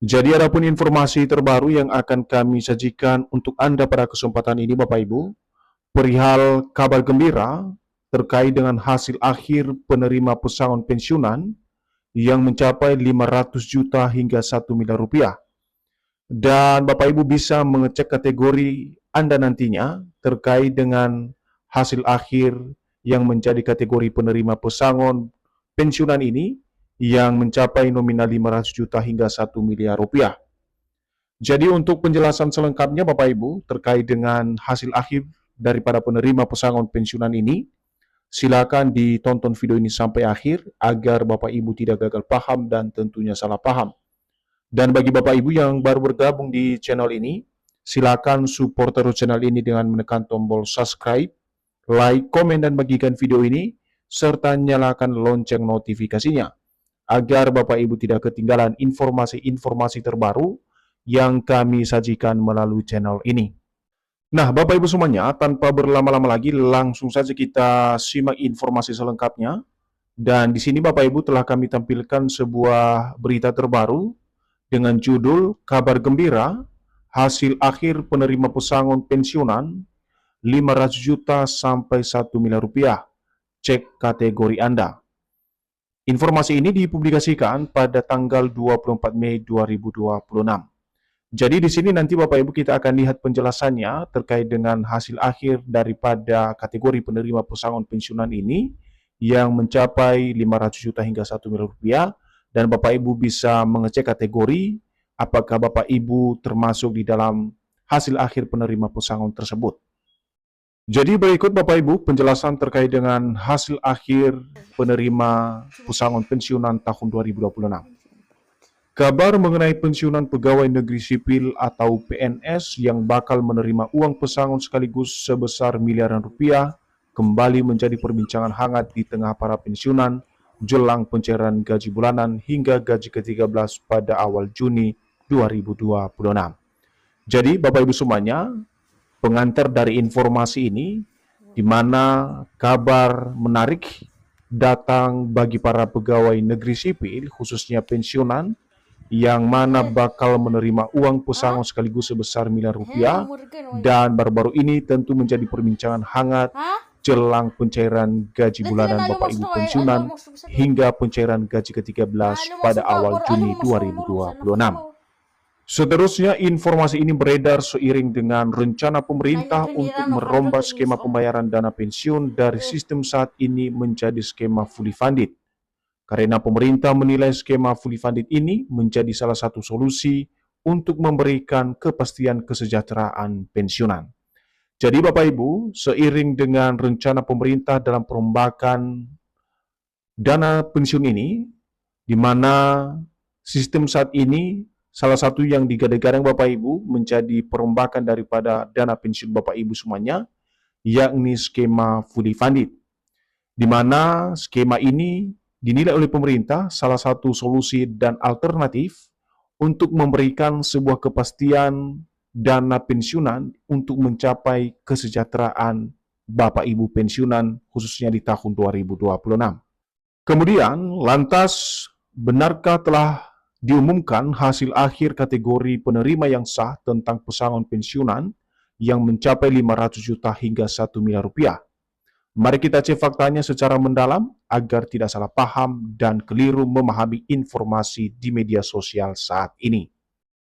Jadi adapun informasi terbaru yang akan kami sajikan untuk Anda pada kesempatan ini Bapak Ibu, perihal kabar gembira terkait dengan hasil akhir penerima pesangon pensiunan yang mencapai 500 juta hingga 1 miliar rupiah. Dan Bapak Ibu bisa mengecek kategori Anda nantinya terkait dengan hasil akhir yang menjadi kategori penerima pesangon pensiunan ini yang mencapai nominal 500 juta hingga 1 miliar rupiah. Jadi untuk penjelasan selengkapnya Bapak Ibu terkait dengan hasil akhir daripada penerima pesangon pensiunan ini, silakan ditonton video ini sampai akhir agar Bapak Ibu tidak gagal paham dan tentunya salah paham. Dan bagi Bapak Ibu yang baru bergabung di channel ini, silakan support terus channel ini dengan menekan tombol subscribe, like, komen, dan bagikan video ini, serta nyalakan lonceng notifikasinya, agar Bapak Ibu tidak ketinggalan informasi-informasi terbaru yang kami sajikan melalui channel ini. Nah, Bapak Ibu semuanya, tanpa berlama-lama lagi, langsung saja kita simak informasi selengkapnya. Dan di sini Bapak Ibu telah kami tampilkan sebuah berita terbaru dengan judul Kabar Gembira, Hasil Akhir Penerima Pesangon Pensiunan 500 juta sampai 1 miliar rupiah. Cek kategori Anda. Informasi ini dipublikasikan pada tanggal 24 Mei 2026. Jadi di sini nanti Bapak Ibu kita akan lihat penjelasannya terkait dengan hasil akhir daripada kategori penerima pesangon pensiunan ini yang mencapai 500 juta hingga 1 miliar rupiah, dan Bapak Ibu bisa mengecek kategori apakah Bapak Ibu termasuk di dalam hasil akhir penerima pesangon tersebut. Jadi berikut Bapak Ibu penjelasan terkait dengan hasil akhir penerima pesangon pensiunan tahun 2026. Kabar mengenai pensiunan pegawai negeri sipil atau PNS yang bakal menerima uang pesangon sekaligus sebesar miliaran rupiah kembali menjadi perbincangan hangat di tengah para pensiunan jelang pencairan gaji bulanan hingga gaji ke-13 pada awal Juni 2026. Jadi Bapak Ibu semuanya, pengantar dari informasi ini di mana kabar menarik datang bagi para pegawai negeri sipil khususnya pensiunan yang mana bakal menerima uang pesangon sekaligus sebesar miliar rupiah, dan baru-baru ini tentu menjadi perbincangan hangat jelang pencairan gaji bulanan Bapak Ibu pensiunan hingga pencairan gaji ke-13 pada awal Juni 2026. Seterusnya, informasi ini beredar seiring dengan rencana pemerintah untuk merombak skema pembayaran dana pensiun dari sistem saat ini menjadi skema fully funded. Karena pemerintah menilai skema fully funded ini menjadi salah satu solusi untuk memberikan kepastian kesejahteraan pensiunan. Jadi Bapak Ibu, seiring dengan rencana pemerintah dalam perombakan dana pensiun ini, di mana sistem saat ini salah satu yang digadang-gadang Bapak Ibu menjadi perombakan daripada dana pensiun Bapak Ibu semuanya, yakni skema fully funded. Di mana skema ini dinilai oleh pemerintah salah satu solusi dan alternatif untuk memberikan sebuah kepastian dana pensiunan untuk mencapai kesejahteraan Bapak Ibu pensiunan khususnya di tahun 2026. Kemudian, lantas benarkah telah diumumkan hasil akhir kategori penerima yang sah tentang pesangon pensiunan yang mencapai 500 juta hingga 1 miliar rupiah? Mari kita cek faktanya secara mendalam agar tidak salah paham dan keliru memahami informasi di media sosial saat ini.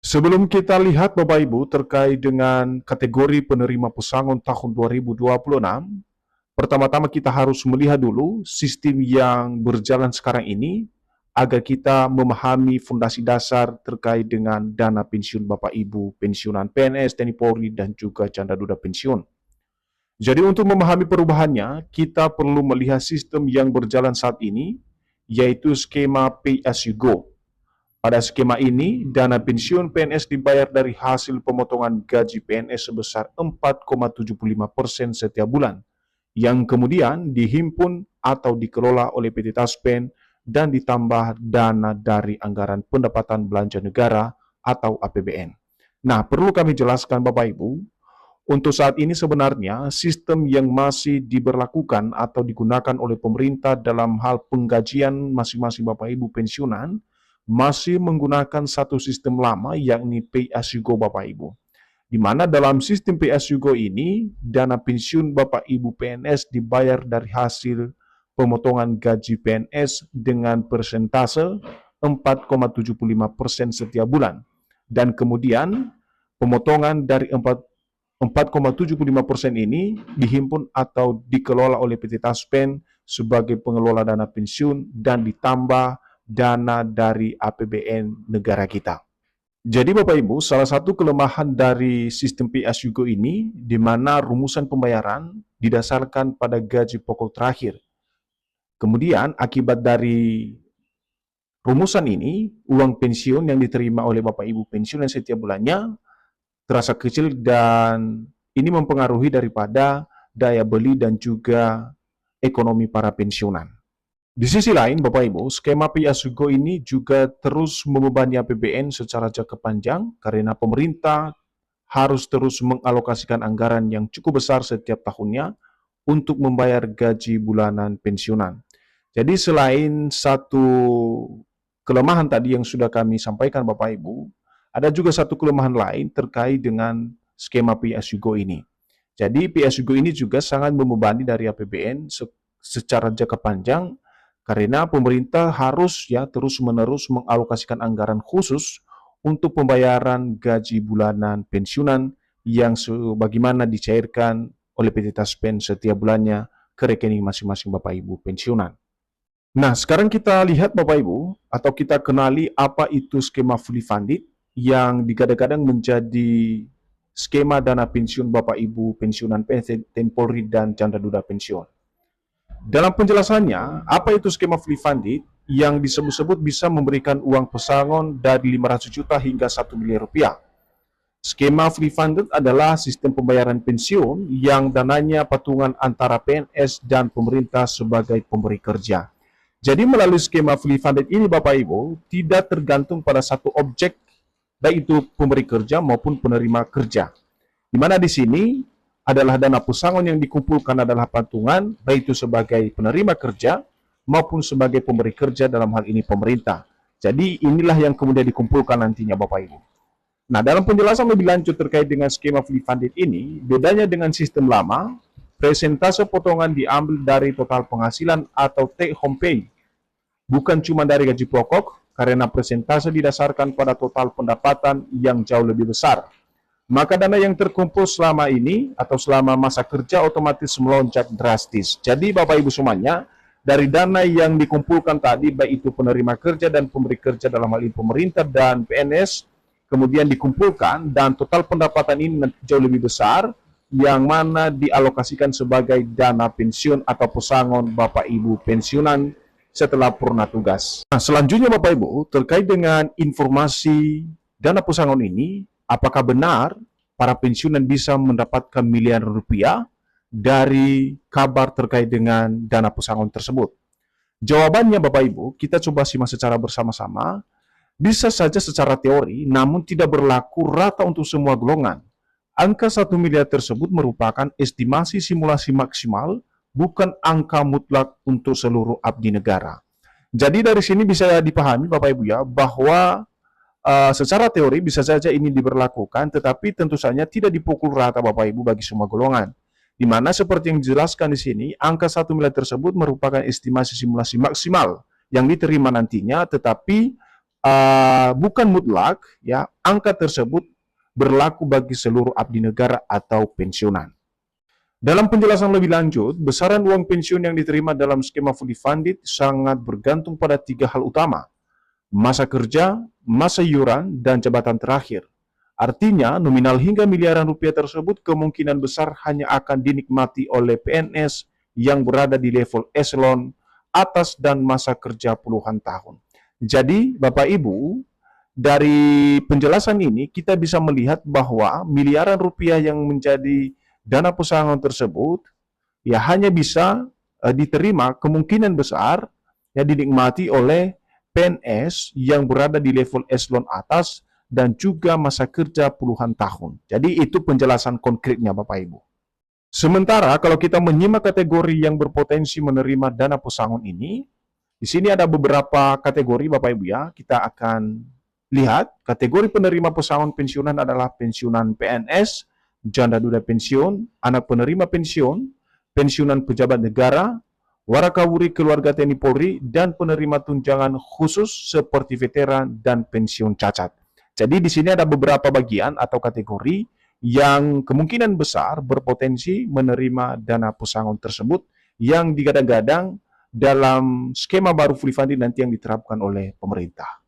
Sebelum kita lihat Bapak Ibu terkait dengan kategori penerima pesangon tahun 2026, pertama-tama kita harus melihat dulu sistem yang berjalan sekarang ini agar kita memahami fondasi dasar terkait dengan dana pensiun Bapak Ibu pensiunan PNS, TNI Polri, dan juga janda duda pensiun. Jadi untuk memahami perubahannya, kita perlu melihat sistem yang berjalan saat ini, yaitu skema Pay As You Go. Pada skema ini, dana pensiun PNS dibayar dari hasil pemotongan gaji PNS sebesar 4,75% setiap bulan, yang kemudian dihimpun atau dikelola oleh PT Taspen dan ditambah dana dari anggaran pendapatan belanja negara atau APBN. Nah, perlu kami jelaskan Bapak Ibu, untuk saat ini sebenarnya sistem yang masih diberlakukan atau digunakan oleh pemerintah dalam hal penggajian masing-masing Bapak Ibu pensiunan masih menggunakan satu sistem lama, yakni Pay As You Go Bapak Ibu. Di mana dalam sistem Pay As You Go ini, dana pensiun Bapak Ibu PNS dibayar dari hasil pemotongan gaji PNS dengan persentase 4,75% setiap bulan. Dan kemudian pemotongan dari 4,75% ini dihimpun atau dikelola oleh PT Taspen sebagai pengelola dana pensiun dan ditambah dana dari APBN negara kita. Jadi Bapak Ibu, salah satu kelemahan dari sistem Pay As You Go ini, di mana rumusan pembayaran didasarkan pada gaji pokok terakhir. Kemudian akibat dari rumusan ini, uang pensiun yang diterima oleh Bapak Ibu pensiunan setiap bulannya terasa kecil dan ini mempengaruhi daripada daya beli dan juga ekonomi para pensiunan. Di sisi lain, Bapak Ibu, skema Pay As You Go ini juga terus membebani APBN secara jangka panjang karena pemerintah harus terus mengalokasikan anggaran yang cukup besar setiap tahunnya untuk membayar gaji bulanan pensiunan. Jadi selain satu kelemahan tadi yang sudah kami sampaikan Bapak Ibu, ada juga satu kelemahan lain terkait dengan skema Pay As You Go ini. Jadi Pay As You Go ini juga sangat membebani dari APBN secara jangka panjang karena pemerintah harus terus-menerus mengalokasikan anggaran khusus untuk pembayaran gaji bulanan pensiunan yang sebagaimana dicairkan oleh PT Taspen setiap bulannya ke rekening masing-masing Bapak Ibu pensiunan. Nah, sekarang kita lihat Bapak Ibu, atau kita kenali apa itu skema fully funded yang digadang-gadang menjadi skema dana pensiun Bapak Ibu pensiunan TNI Polri dan Janda Duda Pensiun. Dalam penjelasannya, apa itu skema fully funded yang disebut-sebut bisa memberikan uang pesangon dari 500 juta hingga 1 miliar rupiah. Skema fully funded adalah sistem pembayaran pensiun yang dananya patungan antara PNS dan pemerintah sebagai pemberi kerja. Jadi melalui skema fully funded ini Bapak Ibu tidak tergantung pada satu objek, baik itu pemberi kerja maupun penerima kerja. Di mana di sini adalah dana pesangon yang dikumpulkan adalah patungan, baik itu sebagai penerima kerja maupun sebagai pemberi kerja, dalam hal ini pemerintah. Jadi inilah yang kemudian dikumpulkan nantinya Bapak Ibu. Nah, dalam penjelasan lebih lanjut terkait dengan skema fully funded ini, bedanya dengan sistem lama, persentase potongan diambil dari total penghasilan atau take home pay, bukan cuma dari gaji pokok, karena persentase didasarkan pada total pendapatan yang jauh lebih besar. Maka dana yang terkumpul selama ini atau selama masa kerja otomatis melonjak drastis. Jadi Bapak Ibu semuanya, dari dana yang dikumpulkan tadi, baik itu penerima kerja dan pemberi kerja dalam hal ini pemerintah dan PNS, kemudian dikumpulkan dan total pendapatan ini jauh lebih besar, yang mana dialokasikan sebagai dana pensiun atau pesangon Bapak Ibu pensiunan setelah purna tugas. Nah, selanjutnya Bapak Ibu, terkait dengan informasi dana pesangon ini, apakah benar para pensiunan bisa mendapatkan miliaran rupiah dari kabar terkait dengan dana pesangon tersebut? Jawabannya Bapak Ibu, kita coba simak secara bersama-sama. Bisa saja secara teori, namun tidak berlaku rata untuk semua golongan. Angka 1 miliar tersebut merupakan estimasi simulasi maksimal, bukan angka mutlak untuk seluruh abdi negara. Jadi dari sini bisa dipahami Bapak Ibu ya, bahwa secara teori bisa saja ini diberlakukan, tetapi tentu saja tidak dipukul rata Bapak Ibu bagi semua golongan. Di mana seperti yang dijelaskan di sini, angka 1 miliar tersebut merupakan estimasi simulasi maksimal yang diterima nantinya, tetapi bukan mutlak ya, angka tersebut berlaku bagi seluruh abdi negara atau pensiunan. Dalam penjelasan lebih lanjut, besaran uang pensiun yang diterima dalam skema fully funded sangat bergantung pada 3 hal utama: masa kerja, masa iuran, dan jabatan terakhir. Artinya, nominal hingga miliaran rupiah tersebut kemungkinan besar hanya akan dinikmati oleh PNS yang berada di level eselon atas dan masa kerja puluhan tahun. Jadi, Bapak Ibu, dari penjelasan ini kita bisa melihat bahwa miliaran rupiah yang menjadi dana pesangon tersebut ya hanya bisa diterima kemungkinan besar ya dinikmati oleh PNS yang berada di level eselon atas dan juga masa kerja puluhan tahun. Jadi itu penjelasan konkretnya Bapak Ibu. Sementara kalau kita menyimak kategori yang berpotensi menerima dana pesangon ini, Di sini ada beberapa kategori Bapak Ibu ya. Kita akan lihat kategori penerima pesangon pensiunan adalah pensiunan PNS, janda duda pensiun, anak penerima pensiun, pensiunan pejabat negara, warakawuri keluarga TNI Polri, dan penerima tunjangan khusus seperti veteran dan pensiun cacat. Jadi di sini ada beberapa bagian atau kategori yang kemungkinan besar berpotensi menerima dana pesangon tersebut yang digadang-gadang dalam skema baru fully funded nanti yang diterapkan oleh pemerintah.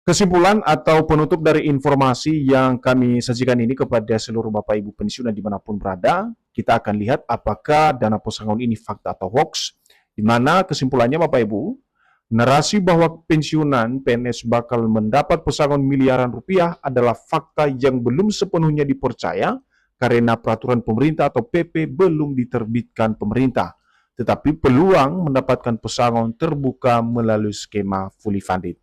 Kesimpulan atau penutup dari informasi yang kami sajikan ini kepada seluruh Bapak Ibu pensiunan dimanapun berada, kita akan lihat apakah dana pesangon ini fakta atau hoax, di mana kesimpulannya Bapak Ibu, narasi bahwa pensiunan PNS bakal mendapat pesangon miliaran rupiah adalah fakta yang belum sepenuhnya dipercaya karena peraturan pemerintah atau PP belum diterbitkan pemerintah. Tetapi peluang mendapatkan pesangon terbuka melalui skema fully funded.